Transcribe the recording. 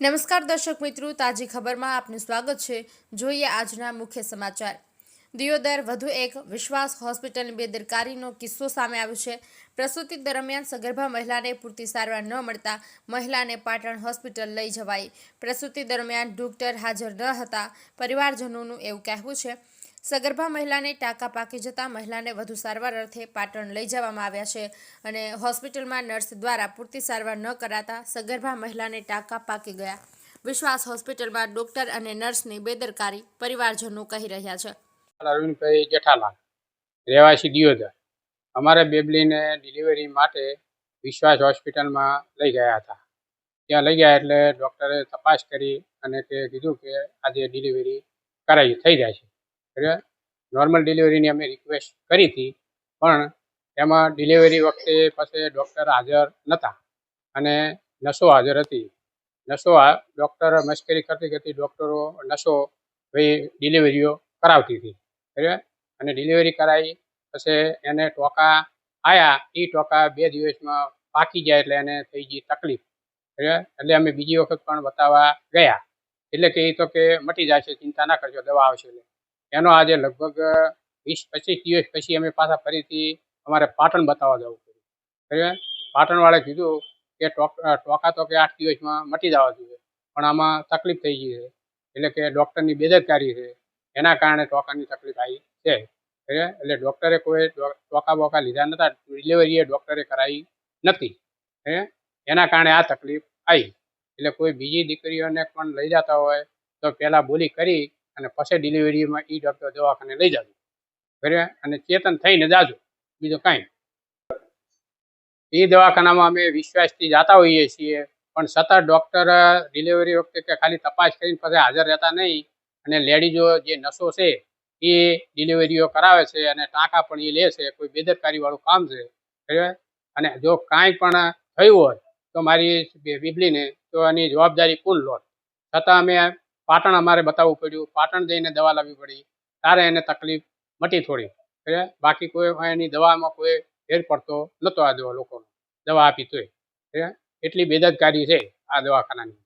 નમસ્કાર દર્શક મિત્રો, તાજી ખબરમાં આપનું સ્વાગત છે। જોઈએ આજના મુખ્ય સમાચાર। દિયોદર વધુ એક વિશ્વાસ હોસ્પિટલની બેદરકારીનો કિસ્સો સામે આવ્યો છે। પ્રસૂતિ દરમિયાન સગર્ભા મહિલાને પૂરતી સારવાર ન મળતા મહિલાને પાટણ હોસ્પિટલ લઈ જવાઈ। પ્રસૂતિ દરમિયાન ડોક્ટર હાજર ન હતા પરિવારજનોનું એવું કહેવું છે। સગર્ભા મહિલાને ટાંકા પાકી જતા મહિલાને વધુ સારવાર અર્થે પાટણ લઈ જવામાં આવ્યા છે અને હોસ્પિટલમાં નર્સ દ્વારા પૂરતી સારવાર ન કરાતા સગર્ભા મહિલાને ટાંકા પાકી ગયા। વિશ્વાસ હોસ્પિટલમાં ડોક્ટર અને નર્સની બેદરકારી પરિવારજનો કહી રહ્યા છે। અરવિંદભાઈ જેઠાલાલ, રહેવાસી દિયોદર, અમારે બેબલીને ડિલિવરી માટે વિશ્વાસ હોસ્પિટલમાં લઈ ગયા હતા। ત્યાં લઈ ગયા એટલે ડૉક્ટરે તપાસ કરી અને કીધું કે આજે ડિલિવરી થઈ જાય છે। બરાબર, નોર્મલ ડિલિવરીની અમે રિક્વેસ્ટ કરી હતી, પણ એમાં ડિલિવરી વખતે પછી ડૉક્ટર હાજર નહોતા અને નર્સો હાજર હતી। નર્સો ડૉક્ટર મશ્કરી કરતી ડૉક્ટરો નર્સો ભાઈ ડિલિવરીઓ કરાવતી હતી। બરાબર, અને ડિલિવરી કરાવી પછી એને ટોકા આવ્યા, એ ટોકા 2 દિવસમાં પાકી જાય એટલે એને થઈ ગઈ તકલીફ। બરાબર, એટલે અમે બીજી વખત પણ બતાવવા ગયા, એટલે કે એ તો કે મટી જાય છે, ચિંતા ના કરજો, દવા આવશે। એનો આજે લગભગ 20-25 દિવસ પછી અમે પાછા ફરીથી અમારે પાટણ બતાવવા જવું પડ્યું। બરાબર, પાટણવાળાએ કીધું કે ટોકા તો કે 8 દિવસમાં મટી જવા જોઈએ, પણ આમાં તકલીફ થઈ ગઈ છે, એટલે કે ડૉક્ટરની બેદરકારી છે, એના કારણે ટોકાની તકલીફ આવી છે। બરાબર, એટલે ડૉક્ટરે કોઈ ટોકા બોકા લીધા નહોતા, ડિલિવરી એ ડૉક્ટરે કરાવી નથી। બરાબર, એના કારણે આ તકલીફ આવી। એટલે કોઈ બીજી દીકરીઓને પણ લઈ જતા હોય તો પહેલાં બોલી કરી અને પછી ડિલિવરીમાં એ ડૉક્ટર દવાખાને લઈ જાજો। બરાબર, અને ચેતન થઈને જાજો, બીજું કાંઈ। એ દવાખાનામાં અમે વિશ્વાસથી જતા હોઈએ છીએ, પણ છતાં ડૉક્ટર ડિલિવરી વખતે કે ખાલી તપાસ કરીને પછી હાજર રહેતા નહીં, અને લેડીઝો જે નર્સો છે એ ડિલિવરીઓ કરાવે છે અને ટાંકા પણ એ લે છે, કોઈ બેદરકારીવાળું કામ છે। બરાબર, અને જો કાંઈ પણ થયું હોય તો મારી બીબલીને તો એની જવાબદારી કોણ લો? છતાં અમે પાટણ અમારે બતાવવું પડ્યું, પાટણ જઈને દવા લાવવી પડી, ત્યારે એને તકલીફ મટી થોડી। બરાબર, બાકી કોઈ એની દવામાં કોઈ ફેર પડતો નહોતો આ લોકોનો, દવા આપી તોય। બરાબર, એટલી બેદરકારી છે આ દવાખાનાની।